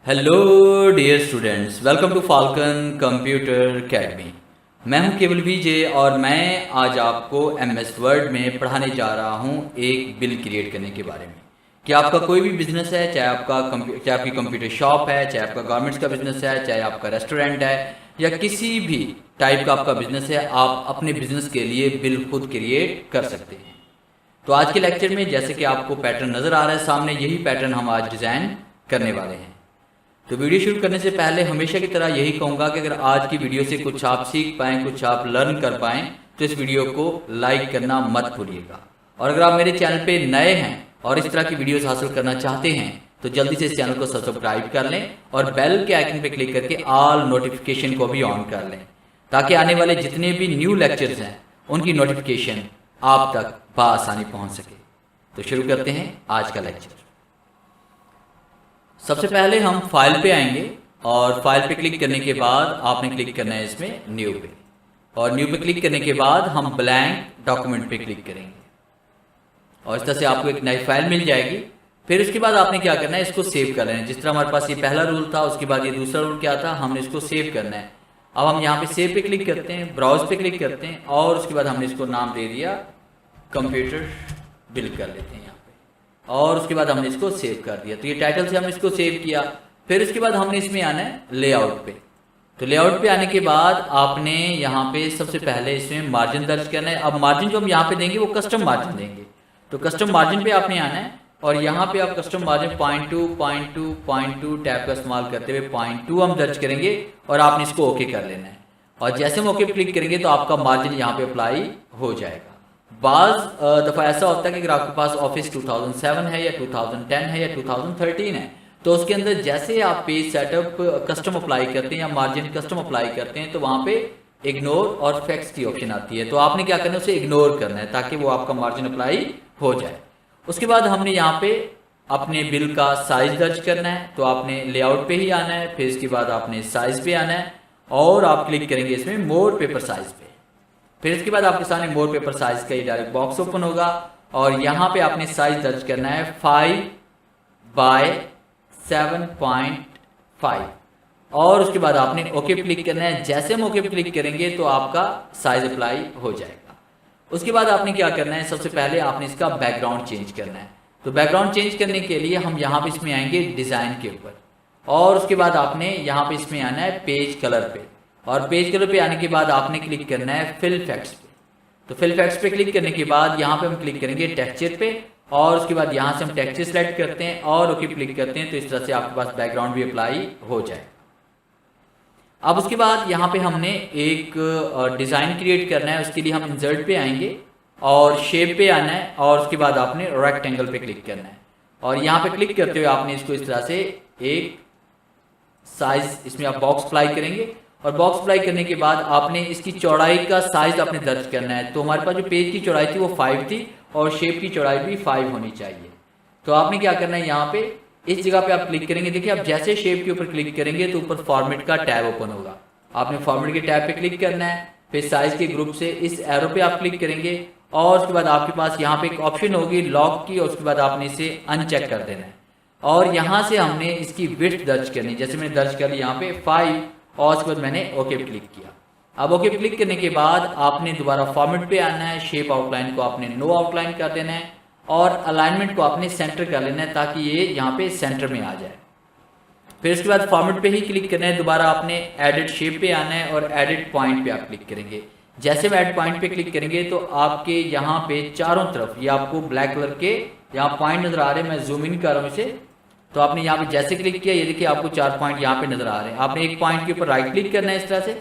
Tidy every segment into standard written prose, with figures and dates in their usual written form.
Hello dear students, welcome to Falcon Computer Academy. मैं हूं केवल विजय और मैं आज आपको एमएस वर्ड में पढ़ाने जा रहा हूं एक बिल क्रिएट करने के बारे में कि आपका कोई भी बिजनेस है, चाहे आपकी कंप्यूटर शॉप है, चाहे आपका गारमेंट्स का बिजनेस है, चाहे आपका रेस्टोरेंट है या किसी भी टाइप का आपका बिजनेस है, आप अपने बिजनेस के लिए बिल खुद क्रिएट कर सकते हैं। तो आज के लेक्चर में जैसे कि आपको पैटर्न नज़र आ रहा है सामने, यही पैटर्न हम आज डिज़ाइन करने वाले हैं। तो वीडियो शुरू करने से पहले हमेशा की तरह यही कहूँगा कि अगर आज की वीडियो से कुछ आप सीख पाएँ, कुछ आप लर्न कर पाएँ, तो इस वीडियो को लाइक करना मत भूलिएगा। और अगर आप मेरे चैनल पे नए हैं और इस तरह की वीडियोस हासिल करना चाहते हैं तो जल्दी से इस चैनल को सब्सक्राइब कर लें और बेल के आइकन पे क्लिक करके ऑल नोटिफिकेशन को भी ऑन कर लें, ताकि आने वाले जितने भी न्यू लेक्चर्स हैं उनकी नोटिफिकेशन आप तक बआसानी पहुँच सके। तो शुरू करते हैं आज का लेक्चर। सबसे पहले हम फाइल पे आएंगे और फाइल पे क्लिक करने के बाद आपने क्लिक करना है इसमें न्यू पे, और न्यू पे क्लिक करने के बाद हम ब्लैंक डॉक्यूमेंट पे क्लिक करेंगे और इस तरह से आपको एक नई फाइल मिल जाएगी। फिर उसके बाद आपने क्या करना है, इसको सेव कर लेना है। जिस तरह हमारे पास ये पहला रूल था, उसके बाद ये दूसरा रूल क्या था, हमने इसको सेव करना है। अब हम यहाँ पे सेव पे क्लिक करते हैं, ब्राउज पे क्लिक करते हैं और उसके बाद हमने इसको नाम दे दिया कंप्यूटर बिल कर लेते हैं यहाँ पे, और उसके बाद हमने इसको सेव कर दिया। तो ये टाइटल से हमने इसको सेव किया। फिर उसके बाद हमने इसमें आना है लेआउट पे। तो लेआउट पे आने के बाद आपने यहाँ पे सबसे पहले इसमें मार्जिन दर्ज करना है। अब मार्जिन जो हम यहाँ पे देंगे वो कस्टम मार्जिन देंगे। तो कस्टम मार्जिन पे आपने आना है और यहाँ पे आप कस्टम मार्जिन 0.2 टैब का इस्तेमाल करते हुए 0.2 हम दर्ज करेंगे और आपने इसको ओके कर लेना है। और जैसे हम ओके पे क्लिक करेंगे तो आपका मार्जिन यहाँ पे अप्लाई हो जाएगा। बाज़ दफ़ा ऐसा होता है कि अगर आपके पास ऑफिस 2007 है या 2010 है या 2013 है, तो उसके अंदर जैसे आप पेज सेटअप कस्टम अप्लाई करते हैं या मार्जिन कस्टम अप्लाई करते हैं तो वहाँ पे इग्नोर और फैक्स की ऑप्शन आती है। तो आपने क्या करना है, उसे इग्नोर करना है ताकि वो आपका मार्जिन अप्लाई हो जाए। उसके बाद हमने यहाँ पे अपने बिल का साइज दर्ज करना है। तो आपने लेआउट पे ही आना है, फिर इसके बाद आपने साइज पे आना है और आप क्लिक करेंगे इसमें मोर पेपर साइज पे। फिर इसके बाद आपके सामने मोर पेपर साइज का ये डायरेक्ट बॉक्स ओपन होगा और यहाँ पे आपने साइज दर्ज करना है 5 बाय 7.5 और उसके बाद आपने ओके पे क्लिक करना है। जैसे हम ओके पे क्लिक करेंगे तो आपका साइज अप्लाई हो जाएगा। उसके बाद आपने क्या करना है, सबसे पहले आपने इसका बैकग्राउंड चेंज करना है। तो बैकग्राउंड चेंज करने के लिए हम यहाँ पे इसमें आएंगे डिज़ाइन के ऊपर और उसके बाद आपने यहाँ पे इसमें आना है पेज कलर पे, और पेज कलर पे आने के बाद आपने क्लिक करना है फिल इफेक्ट्स पे। तो फिल इफेक्ट्स पे क्लिक करने के बाद यहाँ पे हम क्लिक करेंगे टेक्सचर पे और उसके बाद यहाँ से हम टेक्सचर सेलेक्ट करते हैं और ओके क्लिक करते हैं। तो इस तरह से आपके पास बैकग्राउंड भी अप्लाई हो जाए। अब उसके बाद यहाँ पे हमने एक डिज़ाइन क्रिएट करना है। उसके लिए हम इंसर्ट पे आएंगे और शेप पे आना है और उसके बाद आपने रेक्टेंगल पे क्लिक करना है और यहाँ पे क्लिक करते हुए आपने इसको इस तरह से एक साइज इसमें आप बॉक्स अप्लाई करेंगे और बॉक्स अप्लाई करने के बाद आपने इसकी चौड़ाई का साइज आपने दर्ज करना है। तो हमारे पास जो पेज की चौड़ाई थी वो 5 थी और शेप की चौड़ाई भी 5 होनी चाहिए। तो आपने क्या करना है, यहाँ पे इस जगह पे आप क्लिक करेंगे। देखिए, आप जैसे शेप के ऊपर क्लिक करेंगे तो ऊपर फॉर्मेट का टैब ओपन होगा। आपने फॉर्मेट के टैब पे क्लिक करना है, फिर साइज के ग्रुप से इस एरो पे आप क्लिक करेंगे और उसके बाद आपके पास यहाँ पे एक ऑप्शन होगी लॉक की और उसके बाद आपने इसे अनचेक कर देना है और यहाँ से हमने इसकी विड्थ दर्ज करनी। जैसे मैंने दर्ज कर ली यहाँ पे 5 और उसके बाद मैंने ओके पे क्लिक किया। अब ओके पे क्लिक करने के बाद आपने दोबारा फॉर्मेट पे आना है, शेप आउटलाइन को आपने नो आउटलाइन कर देना है और अलाइनमेंट को आपने सेंटर कर लेना है ताकि ये यहाँ पे सेंटर में आ जाए। फिर उसके बाद फॉर्मेट पे ही क्लिक करना है, दोबारा आपने एडिट शेप पे आना है और एडिट पॉइंट पे आप क्लिक करेंगे। जैसे हम एडिट पॉइंट पे क्लिक करेंगे तो आपके यहाँ पे चारों तरफ ये आपको ब्लैक कलर के यहाँ पॉइंट नजर आ रहे हैं। मैं जूम इन कर रहा हूँ इसे। तो आपने यहाँ पे जैसे क्लिक किया, ये देखिए आपको 4 पॉइंट यहाँ पे नजर आ रहे हैं। आपने एक पॉइंट के ऊपर राइट क्लिक करना है इस तरह से।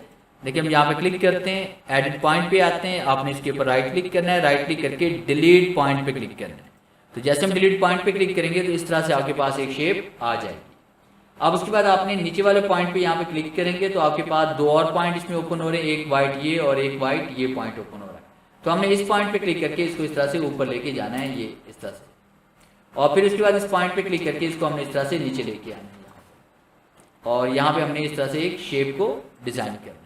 देखिए, हम यहाँ पे क्लिक करते हैं, एडिट पॉइंट पे आते हैं, आपने इसके ऊपर राइट क्लिक करना है, राइट क्लिक करके डिलीट पॉइंट पे क्लिक करना है। तो जैसे हम डिलीट पॉइंट पे क्लिक करेंगे तो इस तरह से आपके पास एक शेप आ जाएगी। अब उसके बाद आपने नीचे वाले पॉइंट पे यहाँ पे क्लिक करेंगे तो आपके पास 2 और पॉइंट इसमें ओपन हो रहे हैं, एक वाइट ये और एक वाइट ये पॉइंट ओपन हो रहा है। तो हमने इस पॉइंट पे क्लिक करके इसको इस तरह से ऊपर लेके जाना है, ये इस तरह से, और फिर उसके बाद इस पॉइंट पे क्लिक करके इसको हमने इस तरह से नीचे लेके आना है और यहाँ पे हमने इस तरह से एक शेप को डिजाइन करना है।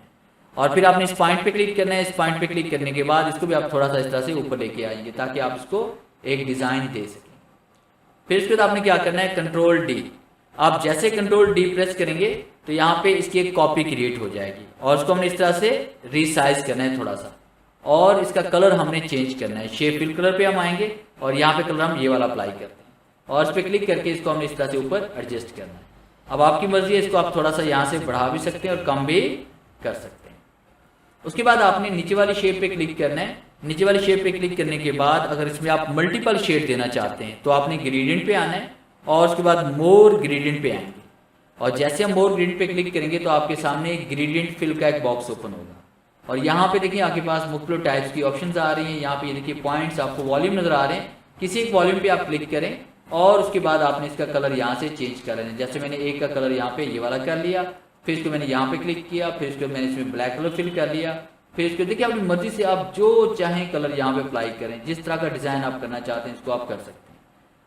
और फिर आपने इस पॉइंट पे क्लिक करना है। इस पॉइंट पे क्लिक करने के बाद इसको भी आप थोड़ा सा इस तरह से ऊपर लेके आएंगे ताकि आप इसको एक डिजाइन दे सकें। फिर उसके बाद आपने क्या करना है, कंट्रोल डी। आप जैसे कंट्रोल डी प्रेस करेंगे तो यहाँ पे इसकी एक कॉपी क्रिएट हो जाएगी और उसको हमने इस तरह से रीसाइज करना है थोड़ा सा, और इसका कलर हमने चेंज करना है। शेप फिल कलर पे हम आएंगे और यहाँ पे कलर हम ये वाला अप्लाई करते हैं और इस पर क्लिक करके इसको हमने इस तरह से ऊपर एडजस्ट करना है। अब आपकी मर्जी है, इसको आप थोड़ा सा यहाँ से बढ़ा भी सकते हैं और कम भी कर सकते हैं। उसके बाद आपने नीचे वाली शेप पे क्लिक करना है। नीचे वाली शेप पे क्लिक करने के बाद अगर इसमें आप मल्टीपल शेड देना चाहते हैं तो आपने ग्रेडियंट पे आना है और उसके बाद मोर ग्रेडियंट पे आएंगे और जैसे हम मोर ग्रेडियंट पे क्लिक करेंगे तो आपके सामने ग्रेडियंट फिल का एक बॉक्स ओपन होगा और यहाँ पे देखिए आपके पास मुख्तलिफ टाइप्स की ऑप्शंस आ रही हैं। यहाँ पे ये देखिए पॉइंट्स आपको वॉल्यूम नजर आ रहे हैं, किसी एक वॉल्यूम पे आप क्लिक करें और उसके बाद आपने इसका कलर यहाँ से चेंज कर लेना है। जैसे मैंने एक का कलर यहाँ पे ये वाला कर लिया, फिर इसको मैंने यहाँ पे क्लिक किया, फिर इसको मैंने इसमें ब्लैक कलर फिल कर लिया, फिर इसको देखिए अपनी मर्जी से आप जो चाहें कलर यहाँ पे अप्लाई करें, जिस तरह का डिजाइन आप करना चाहते हैं इसको आप कर सकते हैं।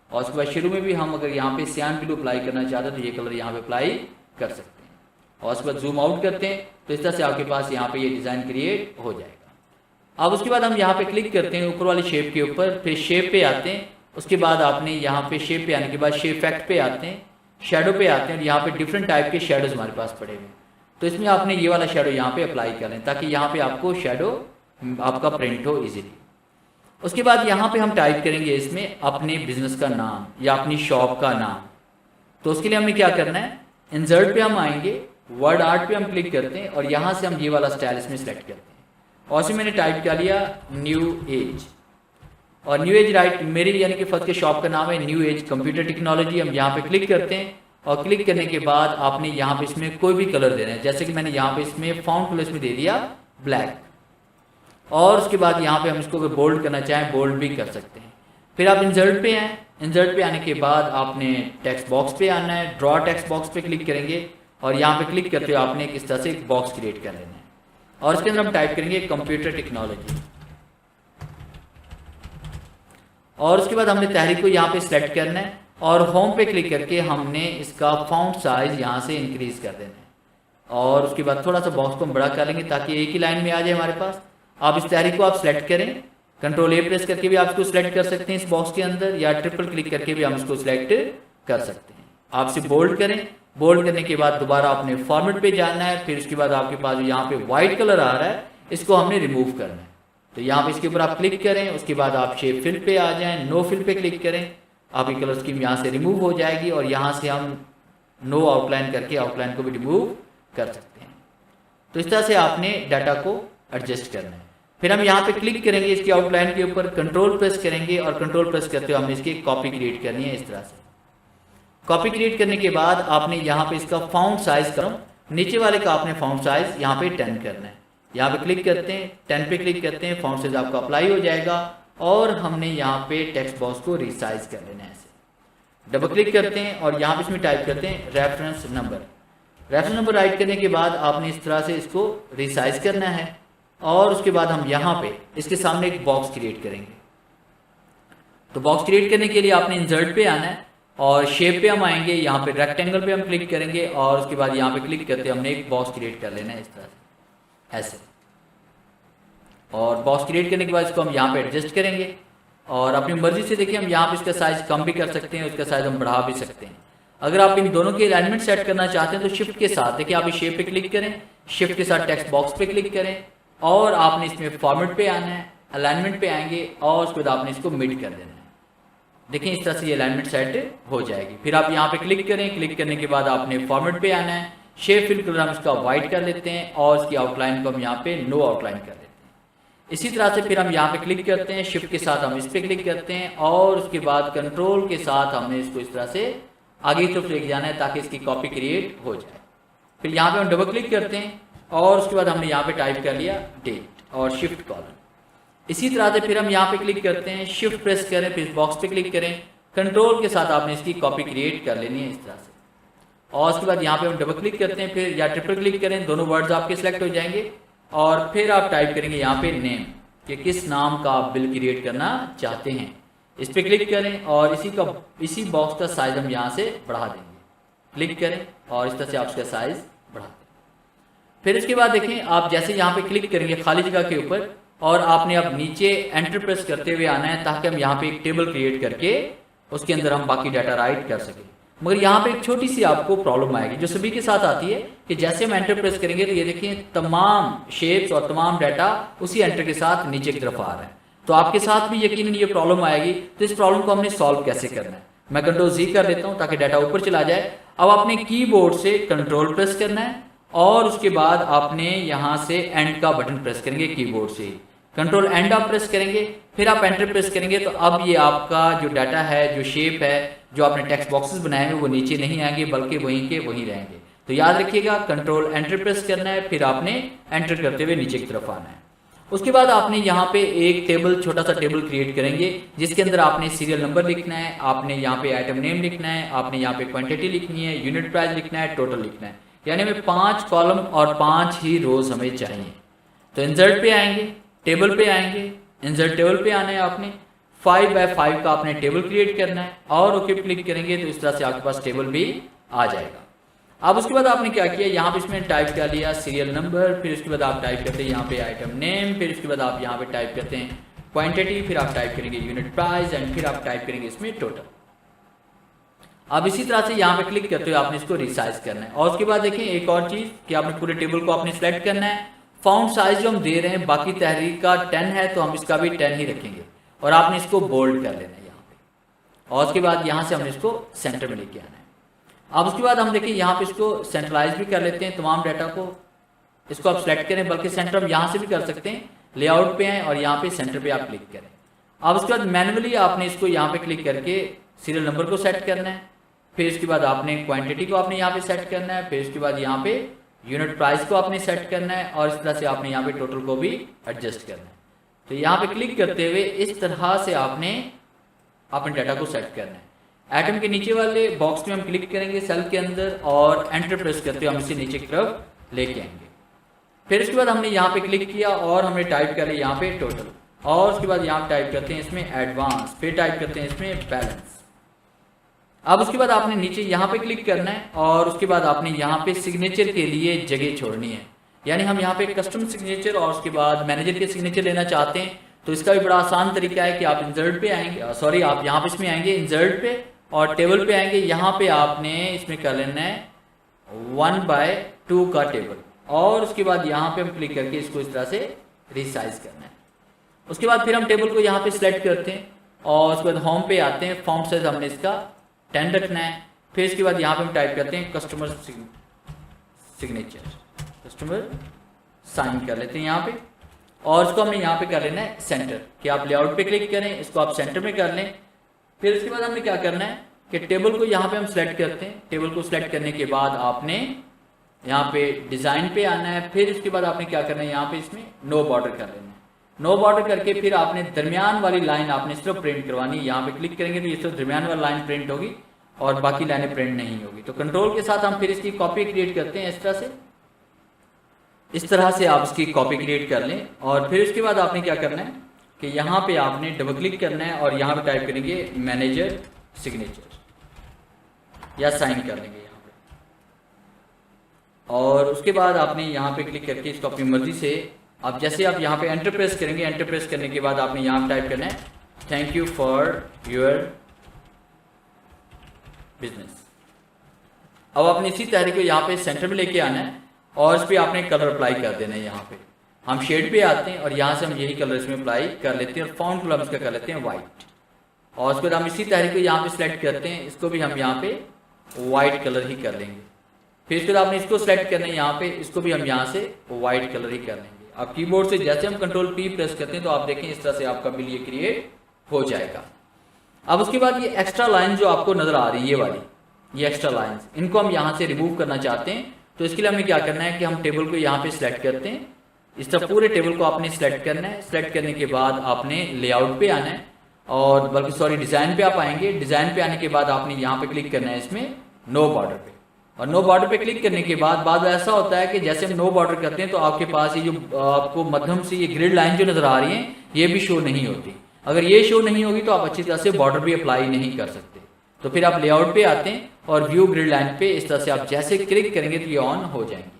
और उसके बाद शुरू में भी हम अगर यहाँ पे सियान ब्लू अप्लाई करना चाहते हैं तो ये कलर यहाँ पे अप्लाई कर सकते हैं। और उसके बाद जूम आउट करते हैं तो इस तरह से आपके पास यहाँ पे ये डिजाइन क्रिएट हो जाएगा। अब उसके बाद हम यहाँ पे क्लिक करते हैं ऊपर वाली शेप के ऊपर, फिर शेप पे आते हैं। उसके बाद आपने यहाँ पे शेप पे आने के बाद शेप इफेक्ट पे आते हैं, शेडो पे आते हैं और यहाँ पे डिफरेंट टाइप के शेडोज हमारे पास पड़े हुए हैं। तो इसमें आपने ये वाला शेडो यहाँ पे अप्लाई कर लें ताकि यहाँ पे आपको शेडो आपका प्रिंट हो इजीली। उसके बाद यहाँ पे हम टाइप करेंगे इसमें अपने बिजनेस का नाम या अपनी शॉप का नाम। तो उसके लिए हमें क्या करना है, इंसर्ट पे हम आएंगे, वर्ड आर्ट पे हम क्लिक करते हैं और यहाँ से हम ये वाला स्टाइल इसमें सेलेक्ट करते हैं और इसमें मैंने टाइप कर लिया न्यू एज। और न्यू एज राइट मेरी यानी कि फर्स्ट के शॉप का नाम है न्यू एज कंप्यूटर टेक्नोलॉजी। हम यहाँ पे क्लिक करते हैं और क्लिक करने के बाद आपने यहाँ पे इसमें कोई भी कलर देना है, जैसे कि मैंने यहाँ पे इसमें फाउंट कलर इसमें दे दिया ब्लैक। और उसके बाद यहाँ पे हम इसको अगर बोल्ड करना चाहें बोल्ड भी कर सकते हैं। फिर आप इंसर्ट पे आए, इंसर्ट पे आने के बाद आपने टेक्स्ट बॉक्स पे आना है, ड्रॉ टेक्स्ट बॉक्स पे क्लिक करेंगे और यहाँ पे क्लिक करते हुए आपने इस तरह से एक बॉक्स क्रिएट कर लेना है और इसके अंदर हम टाइप करेंगे कंप्यूटर टेक्नोलॉजी। और उसके बाद हमने तहरीर को यहाँ पे सिलेक्ट करना है और होम पे क्लिक करके हमने इसका फॉन्ट साइज यहाँ से इंक्रीज कर देना है और उसके बाद थोड़ा सा बॉक्स को हम बड़ा कर लेंगे ताकि एक ही लाइन में आ जाए हमारे पास। आप इस तहरीर को आप सिलेक्ट करें, कंट्रोल ए प्रेस करके भी आप इसको सिलेक्ट कर सकते हैं इस बॉक्स के अंदर, या ट्रिपल क्लिक करके भी हम इसको सिलेक्ट कर सकते हैं। आप इसे बोल्ड करें, बोल्ड करने के बाद दोबारा आपने फॉर्मेट पे जाना है। फिर उसके बाद आपके पास यहाँ पे व्हाइट कलर आ रहा है, इसको हमने रिमूव करना है। तो यहाँ पे इसके ऊपर आप क्लिक करें, उसके बाद आप शेप फिल पे आ जाएं, नो फिल पे क्लिक करें, आपकी कलर स्कीम यहाँ से रिमूव हो जाएगी और यहाँ से हम नो आउटलाइन करके आउटलाइन को भी रिमूव कर सकते हैं। तो इस तरह से आपने डाटा को एडजस्ट करना है। फिर हम यहाँ पे क्लिक करेंगे इसकी आउटलाइन के ऊपर, कंट्रोल प्रेस करेंगे और कंट्रोल प्रेस करते हुए हमने इसकी कॉपी क्रिएट करनी है। इस तरह से कॉपी क्रिएट करने के बाद आपने यहाँ पे इसका फाउंट साइज करो, नीचे वाले का आपने फाउंट साइज यहाँ पे 10 करना है। यहाँ पे क्लिक करते हैं, 10 पे क्लिक करते हैं, फाउंट साइज आपका अप्लाई हो जाएगा और हमने यहाँ पे टेक्स्ट बॉक्स को रिसाइज कर लेना है। ऐसे डबल क्लिक करते हैं और यहाँ पे इसमें टाइप करते हैं reference number. Reference number right करने के बाद आपने इस तरह से इसको रिसाइज करना है और उसके बाद हम यहाँ पे इसके सामने एक बॉक्स क्रिएट करेंगे। तो बॉक्स क्रिएट करने के लिए आपने इंसर्ट पे आना है और शेप पे हम आएंगे, यहाँ पे रेक्टेंगल पे हम क्लिक करेंगे और उसके बाद यहाँ पे क्लिक करते हमने एक बॉक्स क्रिएट कर लेना है इस तरह से ऐसे। और बॉक्स क्रिएट करने के बाद इसको हम यहाँ पे एडजस्ट करेंगे और अपनी मर्जी से देखिए हम यहाँ पे इसका साइज कम भी कर सकते हैं, उसका साइज हम बढ़ा भी सकते हैं। अगर आप इन दोनों के अलाइनमेंट सेट करना चाहते हैं तो शिफ्ट के साथ देखिए आप इस शेप पे क्लिक करें, शिफ्ट के साथ टेक्स्ट बॉक्स पे क्लिक करें और आपने इसमें फॉर्मेट पे आना है, अलाइनमेंट पे आएंगे और उसके बाद आपने इसको मिड कर देना है। देखिए इस तरह से ये अलाइनमेंट सेट हो जाएगी। फिर आप यहाँ पे क्लिक करें, क्लिक करने के बाद आपने फॉर्मेट पे आना है, शेप फिल कलर हम इसका व्हाइट कर लेते हैं और इसकी आउटलाइन को हम यहाँ पे नो आउटलाइन कर लेते हैं। इसी तरह से फिर हम यहाँ पे क्लिक करते हैं, शिफ्ट के साथ हम इस पे क्लिक करते हैं और उसके बाद कंट्रोल के साथ हमने इसको इस तरह से आगे की तरफ लेके जाना है ताकि इसकी कॉपी क्रिएट हो जाए। फिर यहाँ पे हम डबल क्लिक करते हैं और उसके बाद हमने यहाँ पे टाइप कर लिया डेट और शिफ्ट कॉलम। इसी तरह से फिर हम यहाँ पे क्लिक करते हैं, शिफ्ट प्रेस करें, फिर बॉक्स पे क्लिक करें, कंट्रोल के साथ आपने इसकी कॉपी क्रिएट कर लेनी है इस तरह से। और उसके बाद यहाँ पे हम डबल क्लिक करते हैं, फिर या ट्रिपल क्लिक करें, दोनों वर्ड्स आपके सिलेक्ट हो जाएंगे और फिर आप टाइप करेंगे यहाँ पे नेम कि किस नाम का आप बिल क्रिएट करना चाहते हैं। इस पे क्लिक करें और इसी बॉक्स का साइज हम यहाँ से बढ़ा देंगे। क्लिक करें और इस तरह से आप उसका साइज बढ़ा दें। फिर इसके बाद देखें आप जैसे यहाँ पे क्लिक करेंगे खाली जगह के ऊपर और आपने अब नीचे एंटर प्रेस करते हुए आना है ताकि हम यहाँ पे एक टेबल क्रिएट करके उसके अंदर हम बाकी डाटा राइट कर सकें। मगर यहाँ पे एक छोटी सी आपको प्रॉब्लम आएगी जो सभी के साथ आती है कि जैसे हम एंटर प्रेस करेंगे तो ये देखिए तमाम शेप्स और तमाम डाटा उसी एंटर के साथ नीचे की तरफ आ रहा है। तो आपके साथ भी यकीनन ये प्रॉब्लम आएगी। तो इस प्रॉब्लम को हमने सॉल्व कैसे करना है, मैं कंट्रोल जी कर लेता हूँ ताकि डाटा ऊपर चला जाए। अब आपने कीबोर्ड से कंट्रोल प्रेस करना है और उसके बाद आपने यहाँ से एंड का बटन प्रेस करेंगे कीबोर्ड से। कंट्रोल एंड आप प्रेस करेंगे, फिर आप एंटर प्रेस करेंगे तो अब ये आपका जो डाटा है, जो शेप है, जो आपने टेक्स्ट बॉक्सेस बनाए हैं वो नीचे नहीं आएंगे बल्कि वहीं के वहीं रहेंगे। तो याद रखिएगा कंट्रोल एंटर प्रेस करना है, फिर आपने एंटर करते हुए नीचे की तरफ आना है। उसके बाद आपने यहाँ पे एक टेबल, छोटा सा टेबल क्रिएट करेंगे जिसके अंदर आपने सीरियल नंबर लिखना है, आपने यहाँ पे आइटम नेम लिखना है, आपने यहाँ पे क्वांटिटी लिखनी है, यूनिट प्राइस लिखना है, टोटल लिखना है। यानी हमें 5 कॉलम और 5 ही रोज हमें चाहिए। तो इंसर्ट पे आएंगे, टेबल पे आएंगे, इंसर्ट टेबल पे आना है, आपने 5 बाय 5 का आपने टेबल क्रिएट करना है और ओके क्लिक करेंगे तो इस तरह से आपके पास टेबल भी आ जाएगा। अब उसके बाद आपने क्या किया, यहाँ पे इसमें टाइप कर लिया सीरियल नंबर, फिर उसके बाद आप टाइप करते हैं यहाँ पे आइटम नेम, फिर उसके बाद आप यहाँ पे टाइप करते हैं क्वांटिटी, फिर आप टाइप करेंगे यूनिट प्राइस एंड फिर आप टाइप करेंगे इसमें टोटल। अब इसी तरह से यहाँ पे क्लिक करते हुए आपने इसको रिसाइज करना है। और उसके बाद देखिए एक और चीज कि आपने पूरे टेबल को आपने सेलेक्ट करना है। फाउंट साइज जो हम दे रहे हैं बाकी तहरीर का 10 है तो हम इसका भी 10 ही रखेंगे और आपने इसको बोल्ड कर लेना है यहाँ पे। और उसके बाद यहाँ से हमने इसको सेंटर में लेके आना है। अब उसके बाद हम देखिए यहाँ पे इसको सेंट्रलाइज भी कर लेते हैं तमाम डाटा को। इसको आप सेलेक्ट करें, बल्कि सेंटर हम यहाँ से भी कर सकते हैं, लेआउट पे आए और यहाँ पे सेंटर पे आप क्लिक करें। अब उसके बाद मैनुअली आपने इसको यहाँ पे क्लिक करके सीरियल नंबर को सेट करना है, फिर इसके बाद आपने क्वांटिटी को आपने यहाँ पे सेट करना है, फिर इसके बाद यहाँ पे यूनिट प्राइस को आपने सेट करना है और इस तरह से आपने यहाँ पे टोटल को भी एडजस्ट करना है। तो यहाँ पे क्लिक करते हुए इस तरह से आपने अपने डाटा को सेट करना है। आइटम के नीचे वाले बॉक्स में हम क्लिक करेंगे सेल के अंदर और एंटर प्रेस करते हुए हम इसे नीचे की तरफ लेके आएंगे। फिर इसके बाद हमने यहाँ पे क्लिक किया और हमने टाइप कर लिया यहाँ पे टोटल और उसके बाद यहाँ टाइप करते हैं इसमें एडवांस, फिर टाइप करते हैं इसमें बैलेंस। अब उसके बाद आपने नीचे यहाँ पे क्लिक करना है और उसके बाद आपने यहाँ पे सिग्नेचर के लिए जगह छोड़नी है। यानी हम यहाँ पे कस्टम सिग्नेचर और उसके बाद मैनेजर के सिग्नेचर लेना चाहते हैं तो इसका भी बड़ा आसान तरीका है कि आप इंसर्ट पे आएंगे, सॉरी आप यहाँ पे इसमें आएंगे इंसर्ट पे और टेबल पे आएंगे। यहाँ पे आपने इसमें कर लेना है 1/2 का टेबल और उसके बाद यहाँ पे हम क्लिक करके इसको इस तरह से रिसाइज करना है। उसके बाद फिर हम टेबल को यहाँ पे सिलेक्ट करते हैं और उसके बाद होम पे आते हैं। फॉन्ट साइज हमने इसका 10 रखना है। फिर इसके बाद यहाँ पे हम टाइप करते हैं कस्टमर सिग्नेचर, कस्टमर साइन कर लेते हैं यहाँ पे और इसको हमने यहाँ पे कर लेना है सेंटर कि आप लेआउट पे क्लिक करें, इसको आप सेंटर में कर लें। फिर इसके बाद हमें क्या करना है कि टेबल को यहाँ पे हम सेलेक्ट करते हैं। टेबल को सिलेक्ट करने के बाद आपने यहाँ पे डिजाइन पे आना है। फिर इसके बाद आपने क्या करना है, यहाँ पे इसमें नो बॉर्डर कर लेना है। नो बॉर्डर करके फिर आपने दरमियान वाली लाइन आपने सिर्फ प्रिंट करवानी है। यहाँ पे क्लिक करेंगे तो ये सिर्फ दरमियान वाली लाइन प्रिंट होगी और बाकी लाइनें प्रिंट नहीं होगी। तो कंट्रोल के साथ हम फिर इसकी कॉपी क्रिएट करते हैं इस तरह से। इस तरह से आप इसकी कॉपी क्रिएट कर लें और फिर इसके बाद आपने क्या करना है कि यहाँ पे आपने डबल क्लिक करना है और यहाँ पे टाइप करेंगे मैनेजर सिग्नेचर या साइन कर लेंगे यहाँ पे। और उसके बाद आपने यहाँ पे क्लिक करके इसको अपनी मर्जी से आप जैसे आप यहाँ पे एंटर प्रेस करेंगे, एंटर प्रेस करने के बाद आपने यहाँ टाइप करना है thank you for your business. अब आपने इसी तहरीर को यहाँ पे सेंटर में लेके आना है और इस पर आपने कलर अप्लाई कर देना है। यहाँ पे हम शेड पे आते हैं और यहाँ से हम यही कलर इसमें अप्लाई कर लेते हैं और फॉन्ट कलर इसका कर लेते हैं वाइट। और उसके बाद हम इसी तहरीर को यहाँ पे सिलेक्ट करते हैं, इसको भी हम यहाँ पे वाइट कलर ही कर लेंगे। फिर इसके बाद आपने इसको सिलेक्ट करना है यहाँ पे, इसको भी हम यहाँ से वाइट कलर ही कर लेंगे। आप कीबोर्ड से जैसे हम कंट्रोल P प्रेस करते हैं तो आप देखें इस तरह से आपका बिल ये क्रिएट हो जाएगा। अब उसके बाद ये एक्स्ट्रा लाइन जो आपको नजर आ रही है, ये वाली ये एक्स्ट्रा लाइंस, इनको हम यहाँ से रिमूव करना चाहते हैं। तो इसके लिए हमें क्या करना है कि हम टेबल को यहाँ पे सिलेक्ट करते हैं। इस तरह पूरे टेबल को आपने सिलेक्ट करना है। सिलेक्ट करने के बाद आपने लेआउट पे आना है और बल्कि सॉरी डिजाइन पे आप आएंगे। डिजाइन पे आने के बाद आपने यहाँ पे क्लिक करना है इसमें नो बॉर्डर पे और नो बॉर्डर पे क्लिक करने के बाद ऐसा होता है कि जैसे हम नो बॉर्डर करते हैं तो आपके पास ये जो आपको मध्यम से ये ग्रिड लाइन जो नजर आ रही है ये भी शो नहीं होती। अगर ये शो नहीं होगी तो आप अच्छी तरह से बॉर्डर भी अप्लाई नहीं कर सकते। तो फिर आप लेआउट पे आते हैं और व्यू ग्रिड लाइन पे इस तरह से आप जैसे क्लिक करेंगे तो ये ऑन हो जाएंगे।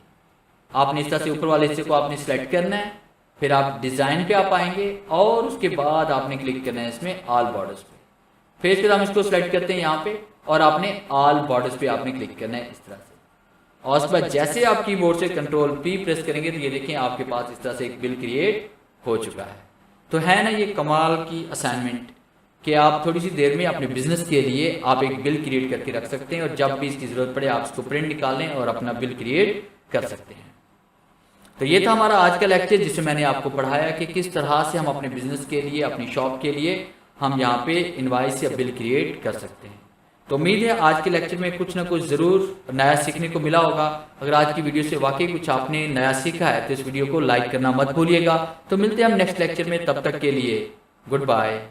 आपने इस तरह से ऊपर वाले हिस्से को आपने सिलेक्ट करना है। फिर आप डिजाइन पे आप आएंगे और उसके बाद आपने क्लिक करना है इसमें ऑल बॉर्डर्स पे। फिर इसके बाद हम इसको सेलेक्ट करते हैं यहाँ पे और आपने ऑल बॉर्डर्स पे आपने क्लिक करना है इस तरह से। और उसके बाद जैसे आप कीबोर्ड से कंट्रोल पी प्रेस करेंगे तो ये देखें आपके पास इस तरह से एक बिल क्रिएट हो चुका है। तो है ना ये कमाल की असाइनमेंट कि आप थोड़ी सी देर में अपने बिजनेस के लिए आप एक बिल क्रिएट करके रख सकते हैं और जब भी इसकी ज़रूरत पड़े आप इसको प्रिंट निकालें और अपना बिल क्रिएट कर सकते हैं। तो ये था हमारा आज का लेक्चर जिसमें मैंने आपको पढ़ाया कि किस तरह से हम अपने बिजनेस के लिए, अपनी शॉप के लिए हम यहाँ पे इनवॉइस या बिल क्रिएट कर सकते हैं। तो उम्मीद है आज के लेक्चर में कुछ ना कुछ ज़रूर नया सीखने को मिला होगा। अगर आज की वीडियो से वाकई कुछ आपने नया सीखा है तो इस वीडियो को लाइक करना मत भूलिएगा। तो मिलते हैं हम नेक्स्ट लेक्चर में, तब तक के लिए गुड बाय।